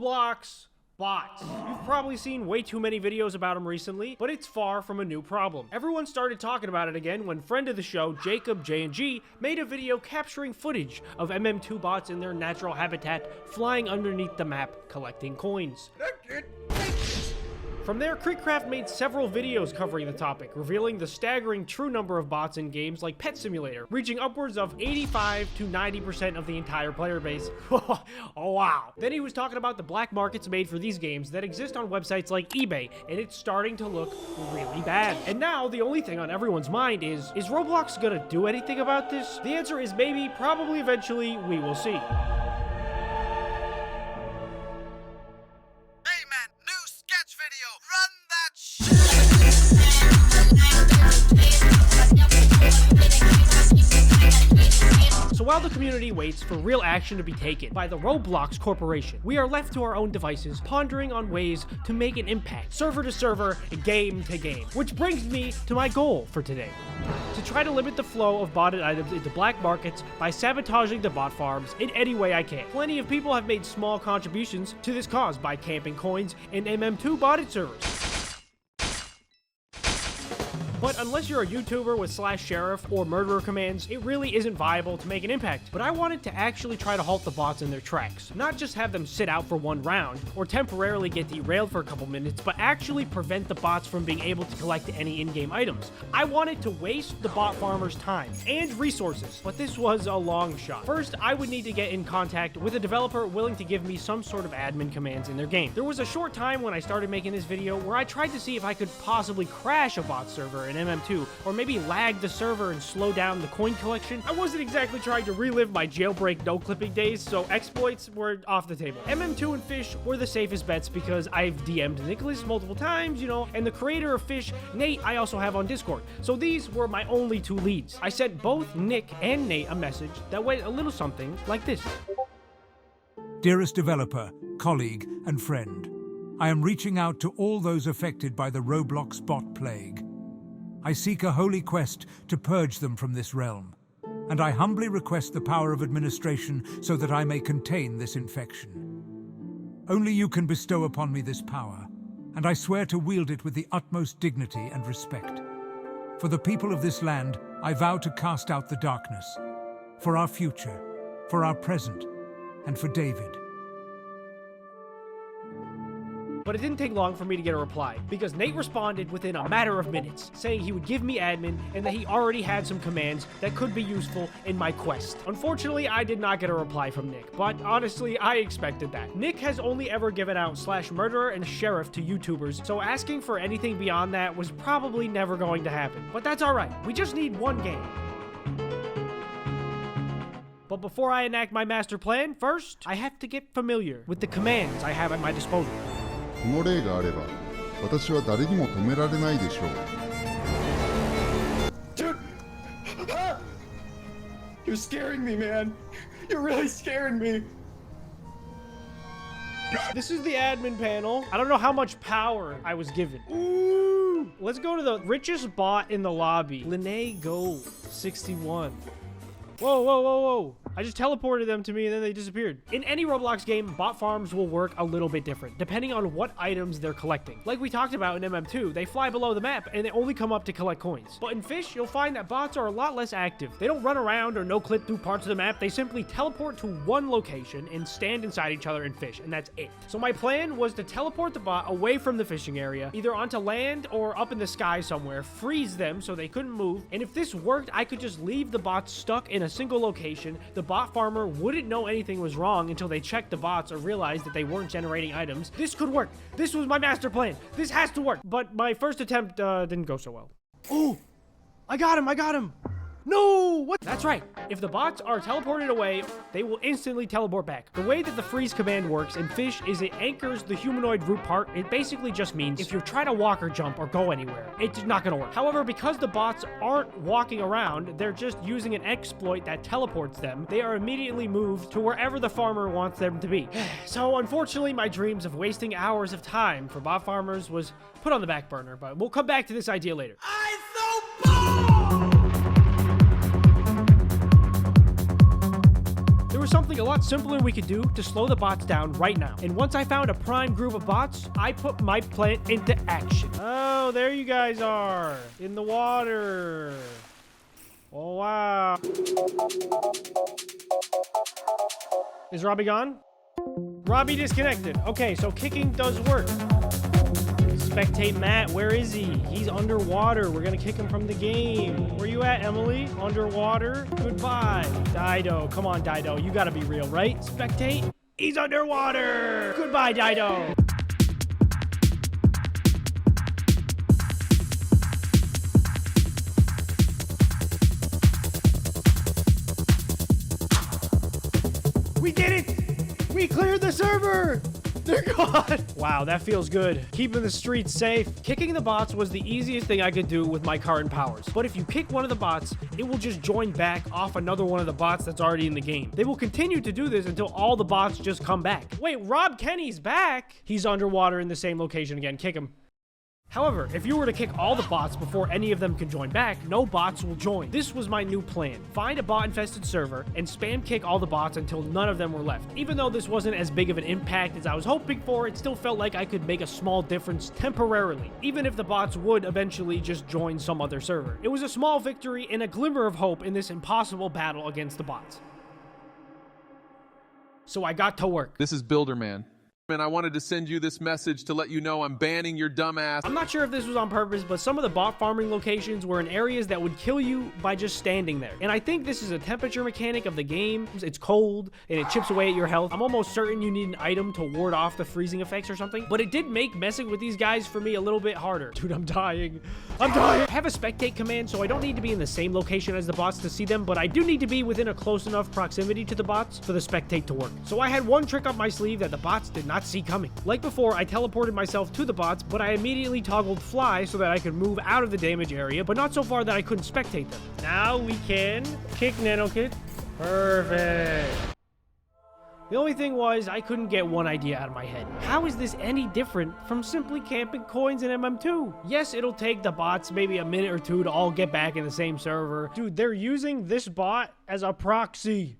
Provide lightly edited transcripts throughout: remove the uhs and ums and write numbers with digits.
Roblox bots. You've probably seen way too many videos about them recently, but it's far from a new problem. Everyone started talking about it again when friend of the show, Jacob J&G, made a video capturing footage of MM2 bots in their natural habitat flying underneath the map collecting coins. From there, Creekcraft made several videos covering the topic, revealing the staggering true number of bots in games like Pet Simulator, reaching upwards of 85 to 90% of the entire player base. Oh wow. Then he was talking about the black markets made for these games that exist on websites like eBay, and it's starting to look really bad. And now, the only thing on everyone's mind is Roblox gonna do anything about this? The answer is maybe, probably, eventually, we will see. So while the community waits for real action to be taken by the Roblox Corporation, we are left to our own devices, pondering on ways to make an impact, server to server, game to game. Which brings me to my goal for today: to try to limit the flow of botted items into black markets by sabotaging the bot farms in any way I can. Plenty of people have made small contributions to this cause by camping coins in MM2 botted servers. But unless you're a YouTuber with /sheriff or murderer commands, it really isn't viable to make an impact. But I wanted to actually try to halt the bots in their tracks. Not just have them sit out for one round, or temporarily get derailed for a couple minutes, but actually prevent the bots from being able to collect any in-game items. I wanted to waste the bot farmers' time and resources, but this was a long shot. First, I would need to get in contact with a developer willing to give me some sort of admin commands in their game. There was a short time when I started making this video where I tried to see if I could possibly crash a bot server in MM2, or maybe lag the server and slow down the coin collection. I wasn't exactly trying to relive my jailbreak no-clipping days, so exploits were off the table. MM2 and Fish were the safest bets because I've DM'd Nicholas multiple times, and the creator of Fish, Nate, I also have on Discord. So these were my only two leads. I sent both Nick and Nate a message that went a little something like this. Dearest developer, colleague, and friend, I am reaching out to all those affected by the Roblox bot plague. I seek a holy quest to purge them from this realm, and I humbly request the power of administration so that I may contain this infection. Only you can bestow upon me this power, and I swear to wield it with the utmost dignity and respect. For the people of this land, I vow to cast out the darkness, for our future, for our present, and for David. But it didn't take long for me to get a reply, because Nate responded within a matter of minutes, saying he would give me admin and that he already had some commands that could be useful in my quest. Unfortunately, I did not get a reply from Nick, but honestly, I expected that. Nick has only ever given out /murderer and sheriff to YouTubers, so asking for anything beyond that was probably never going to happen. But that's alright, we just need one game. But before I enact my master plan, first, I have to get familiar with the commands I have at my disposal. この例があれば、私は誰にも止められないでしょう。Dude! You're scaring me, man. You're really scaring me. This is the admin panel. I don't know how much power I was given. Ooh! Let's go to the richest bot in the lobby. Lene Gold, 61. Whoa, whoa, whoa, whoa. I just teleported them to me and then they disappeared. In any Roblox game, bot farms will work a little bit different, depending on what items they're collecting. Like we talked about in MM2, they fly below the map and they only come up to collect coins. But in Fish, you'll find that bots are a lot less active. They don't run around or no-clip through parts of the map. They simply teleport to one location and stand inside each other and fish, and that's it. So my plan was to teleport the bot away from the fishing area, either onto land or up in the sky somewhere, freeze them so they couldn't move, and if this worked, I could just leave the bots stuck in a single location. The bot farmer wouldn't know anything was wrong until they checked the bots or realized that they weren't generating items. This could work. This was my master plan. This has to work. But my first attempt didn't go so well. Oh, I got him. I got him. No, what? That's right. If the bots are teleported away, they will instantly teleport back. The way that the freeze command works in Fish is it anchors the humanoid root part. It basically just means if you're trying to walk or jump or go anywhere, it's not going to work. However, because the bots aren't walking around, they're just using an exploit that teleports them. They are immediately moved to wherever the farmer wants them to be. So unfortunately, my dreams of wasting hours of time for bot farmers was put on the back burner, but we'll come back to this idea later. There was something a lot simpler we could do to slow the bots down right now. And once I found a prime group of bots, I put my plan into action. Oh, there you guys are. In the water. Oh, wow. Is Robbie gone? Robbie disconnected. Okay, so kicking does work. Spectate Matt, where is he? He's underwater. We're gonna kick him from the game. Where you at, Emily? Underwater? Goodbye. Dido, come on, Dido. You gotta be real, right? Spectate? He's underwater. Goodbye, Dido. We did it! We cleared the server! They're gone! Wow, that feels good. Keeping the streets safe. Kicking the bots was the easiest thing I could do with my current powers. But if you kick one of the bots, it will just join back off another one of the bots that's already in the game. They will continue to do this until all the bots just come back. Wait, Rob Kenny's back? He's underwater in the same location again. Kick him. However, if you were to kick all the bots before any of them can join back, no bots will join. This was my new plan. Find a bot-infested server and spam kick all the bots until none of them were left. Even though this wasn't as big of an impact as I was hoping for, it still felt like I could make a small difference temporarily, even if the bots would eventually just join some other server. It was a small victory and a glimmer of hope in this impossible battle against the bots. So I got to work. This is Builderman. And I wanted to send you this message to let you know I'm banning your dumbass. I'm not sure if this was on purpose, but some of the bot farming locations were in areas that would kill you by just standing there. And I think this is a temperature mechanic of the game. It's cold and it chips away at your health. I'm almost certain you need an item to ward off the freezing effects or something, but it did make messing with these guys for me a little bit harder. Dude, I'm dying. I'm dying. I have a spectate command, so I don't need to be in the same location as the bots to see them, but I do need to be within a close enough proximity to the bots for the spectate to work. So I had one trick up my sleeve that the bots did not see coming. Like before, I teleported myself to the bots, but I immediately toggled fly so that I could move out of the damage area, but not so far that I couldn't spectate them. Now we can kick NanoKid. Perfect. The only thing was, I couldn't get one idea out of my head. How is this any different from simply camping coins in MM2? Yes, it'll take the bots maybe a minute or two to all get back in the same server. Dude, they're using this bot as a proxy.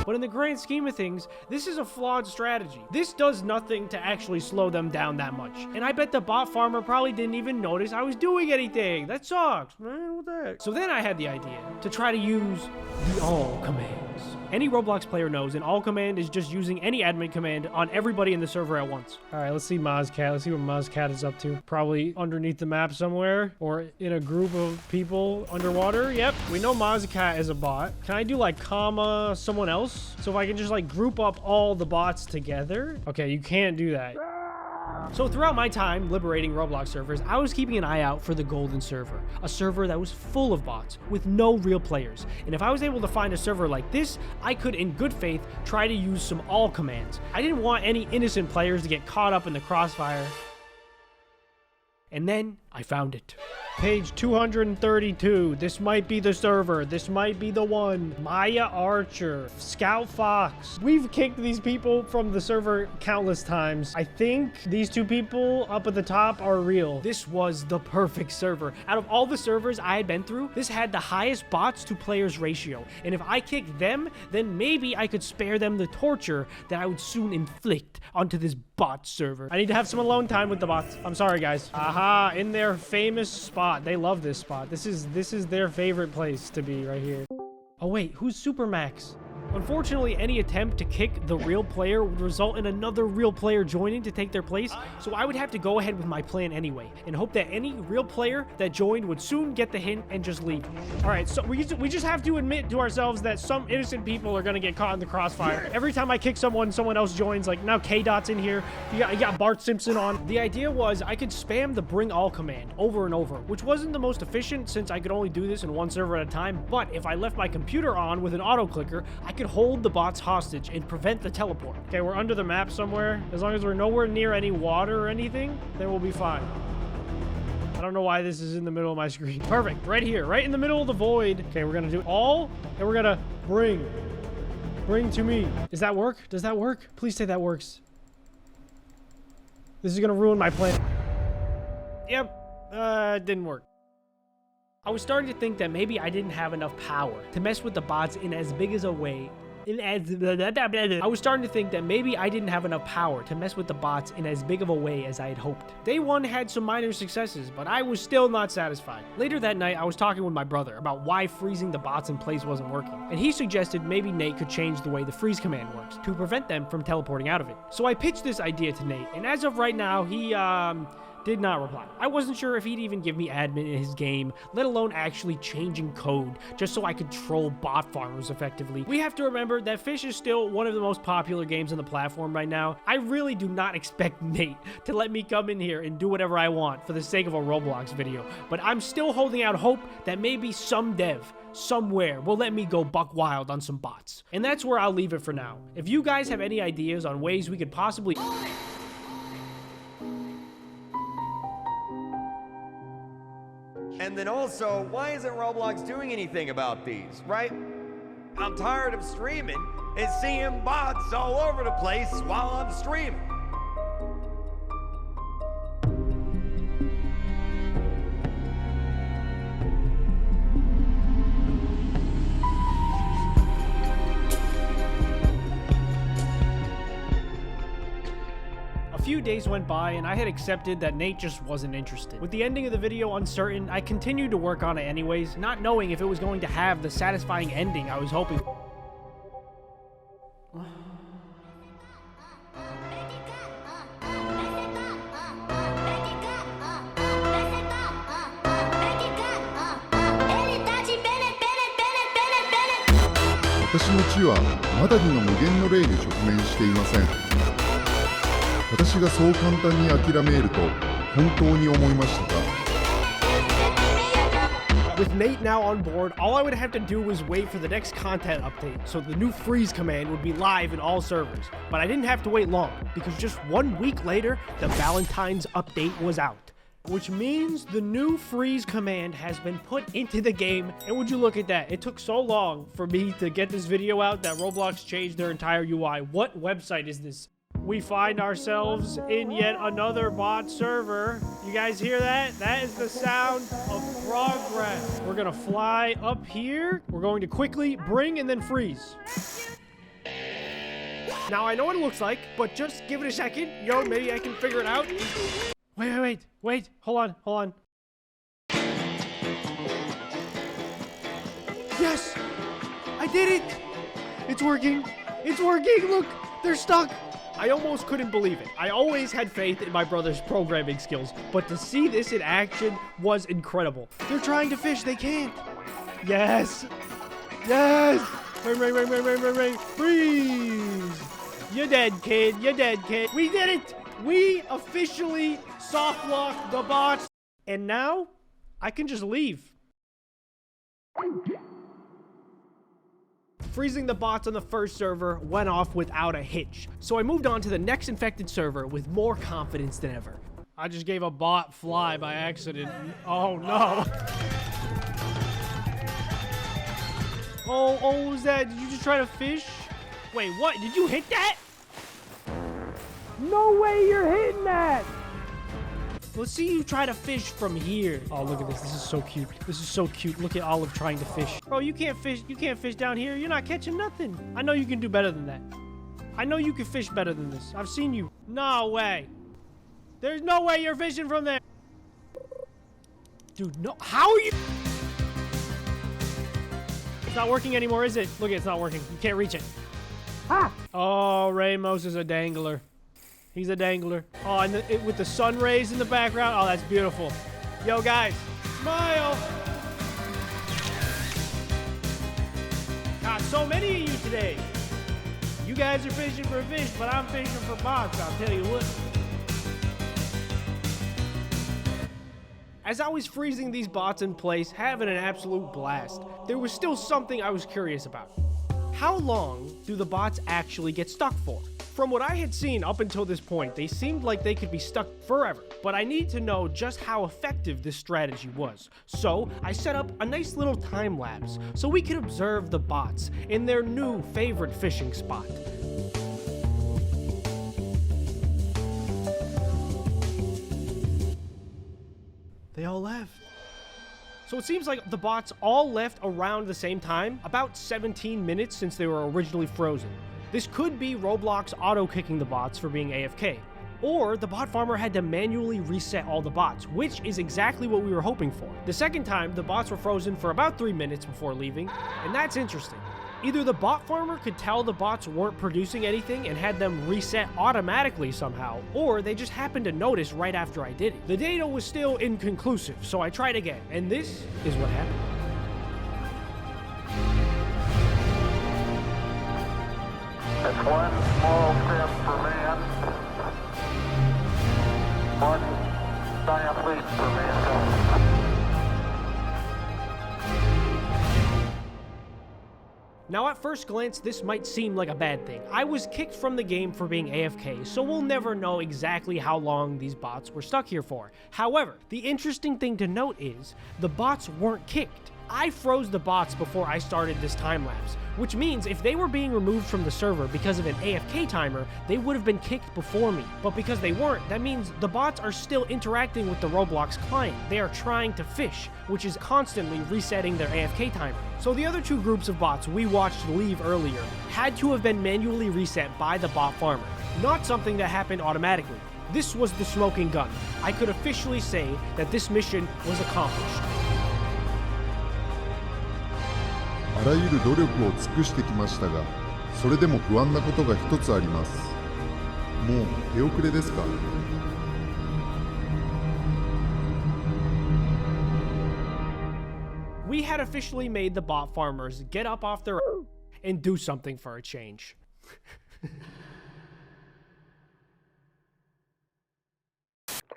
But in the grand scheme of things, this is a flawed strategy. This does nothing to actually slow them down that much. And I bet the bot farmer probably didn't even notice I was doing anything. That sucks, man. What the heck? So then I had the idea to try to use the all commands. Any Roblox player knows an all command is just using any admin command on everybody in the server at once. All right, let's see Mozcat. Let's see what Mozcat is up to. Probably underneath the map somewhere or in a group of people underwater. Yep, we know Mozcat is a bot. Can I do like comma someone else? So if I can just like group up all the bots together? Okay, you can't do that. So throughout my time liberating Roblox servers, I was keeping an eye out for the golden server, a server that was full of bots with no real players. And if I was able to find a server like this, I could in good faith try to use some all commands. I didn't want any innocent players to get caught up in the crossfire. And then I found it. Page 232. This might be the server. This might be the one. Maya Archer. Scout Fox. We've kicked these people from the server countless times. I think these two people up at the top are real. This was the perfect server. Out of all the servers I had been through, this had the highest bots to players ratio. And if I kicked them, then maybe I could spare them the torture that I would soon inflict onto this bot server. I need to have some alone time with the bots. I'm sorry, guys. Aha, in their famous spot. They love this spot. This is their favorite place to be right here. Oh wait, who's Supermax? Unfortunately, any attempt to kick the real player would result in another real player joining to take their place, so I would have to go ahead with my plan anyway, and hope that any real player that joined would soon get the hint and just leave. Alright, so we just have to admit to ourselves that some innocent people are gonna get caught in the crossfire. Every time I kick someone, someone else joins, like now K-Dot's in here, you got Bart Simpson on. The idea was I could spam the bring all command over and over, which wasn't the most efficient since I could only do this in one server at a time, but if I left my computer on with an auto clicker, I could hold the bots hostage and prevent the teleport. Okay, we're under the map somewhere. As long as we're nowhere near any water or anything, then we'll be fine. I don't know why this is in the middle of my screen. Perfect, right here, right in the middle of the void. Okay, we're gonna do all, and we're gonna bring to me. Does that work? Does that work? Please say that works. This is gonna ruin my plan. Yep, it didn't work. I was starting to think that maybe I didn't have enough power to mess with the bots in as big as a way I was starting to think that maybe I didn't have enough power to mess with the bots in as big of a way as I had hoped. Day 1 had some minor successes, but I was still not satisfied. Later that night, I was talking with my brother about why freezing the bots in place wasn't working, and he suggested maybe Nate could change the way the freeze command works to prevent them from teleporting out of it. So I pitched this idea to Nate, and as of right now, he did not reply. I wasn't sure if he'd even give me admin in his game, let alone actually changing code, just so I could troll bot farmers effectively. We have to remember that Fish is still one of the most popular games on the platform right now. I really do not expect Nate to let me come in here and do whatever I want for the sake of a Roblox video, but I'm still holding out hope that maybe some dev somewhere will let me go buck wild on some bots. And that's where I'll leave it for now. If you guys have any ideas on ways we could possibly... And then also, why isn't Roblox doing anything about these, right? I'm tired of streaming and seeing bots all over the place while I'm streaming. A few days went by and I had accepted that Nate just wasn't interested. With the ending of the video uncertain, I continued to work on it anyways, not knowing if it was going to have the satisfying ending I was hoping. "私の地はまだにも無限の霊に直面していません。私がそう簡単に諦めると本当に思いましたか?" With Nate now on board, all I would have to do was wait for the next content update, so the new freeze command would be live in all servers. But I didn't have to wait long, because just 1 week later, the Valentine's update was out. Which means the new freeze command has been put into the game, and would you look at that, it took so long for me to get this video out that Roblox changed their entire UI. What website is this? We find ourselves in yet another bot server. You guys hear that? That is the sound of progress. We're gonna fly up here. We're going to quickly bring and then freeze. Now I know what it looks like, but just give it a second. Yo, maybe I can figure it out. Wait. Hold on. Yes! I did it! It's working. Look, they're stuck. I almost couldn't believe it. I always had faith in my brother's programming skills, but to see this in action was incredible. They're trying to fish, they can't. Yes! Ring. Freeze! You're dead, kid. We did it! We officially soft locked the bots. And now, I can just leave. Freezing the bots on the first server went off without a hitch, so I moved on to the next infected server with more confidence than ever. I just gave a bot fly by accident. Oh no. Oh, what was that? Did you just try to fish? Wait, what? Did you hit that? No way you're hitting that! Let's see you try to fish from here. Oh, look at this. This is so cute. Look at Olive trying to fish. Bro, you can't fish down here. You're not catching nothing. I know you can do better than that. I know you can fish better than this. I've seen you. No way. There's no way you're fishing from there. Dude, no. How are you? It's not working anymore, is it? Look, it's not working. You can't reach it. Ah! Oh, Ramos is a dangler. He's a dangler. Oh, and with the sun rays in the background. Oh, that's beautiful. Yo, guys, smile. Got so many of you today. You guys are fishing for fish, but I'm fishing for bots, I'll tell you what. As I was freezing these bots in place, having an absolute blast, there was still something I was curious about. How long do the bots actually get stuck for? From what I had seen up until this point, they seemed like they could be stuck forever, but I need to know just how effective this strategy was. So I set up a nice little time lapse so we could observe the bots in their new favorite fishing spot. They all left. So So it seems like the bots all left around the same time, about 17 minutes since they were originally frozen. This could be Roblox auto-kicking the bots for being AFK. Or the bot farmer had to manually reset all the bots, which is exactly what we were hoping for. The second time, the bots were frozen for about 3 minutes before leaving, and that's interesting. Either the bot farmer could tell the bots weren't producing anything and had them reset automatically somehow, or they just happened to notice right after I did it. The data was still inconclusive, so I tried again, and this is what happened. That's one small step for man, one giant leap for mankind. Now at first glance, this might seem like a bad thing. I was kicked from the game for being AFK, so we'll never know exactly how long these bots were stuck here for. However, the interesting thing to note is, the bots weren't kicked. I froze the bots before I started this time lapse, which means if they were being removed from the server because of an AFK timer, they would have been kicked before me. But because they weren't, that means the bots are still interacting with the Roblox client. They are trying to fish, which is constantly resetting their AFK timer. So the other two groups of bots we watched leave earlier had to have been manually reset by the bot farmer, not something that happened automatically. This was the smoking gun. I could officially say that this mission was accomplished. あらゆる努力を尽くしてきましたが、それでも不安なことが一つあります。もう手遅れですか? We had officially made the bot farmers get up off their and do something for a change.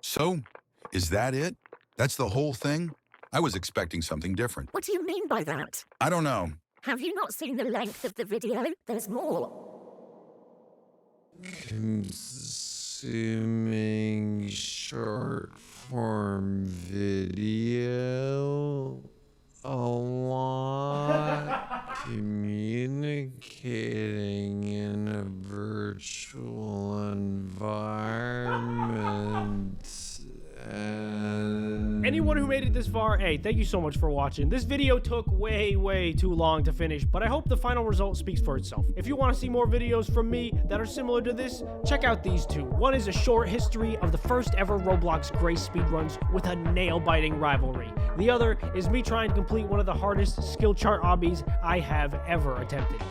So, is that it? That's the whole thing? I was expecting something different. What do you mean by that? I don't know. Have you not seen the length of the video? There's more. Consuming short form video a lot, communicating in a virtual environment, and Anyone who made it this far, hey, thank you so much for watching. This video took way too long to finish, but I hope the final result speaks for itself. If you want to see more videos from me that are similar to this, check out these two. One is a short history of the first ever Roblox Grace speedruns with a nail-biting rivalry. The other is me trying to complete one of the hardest skill chart obbies I have ever attempted.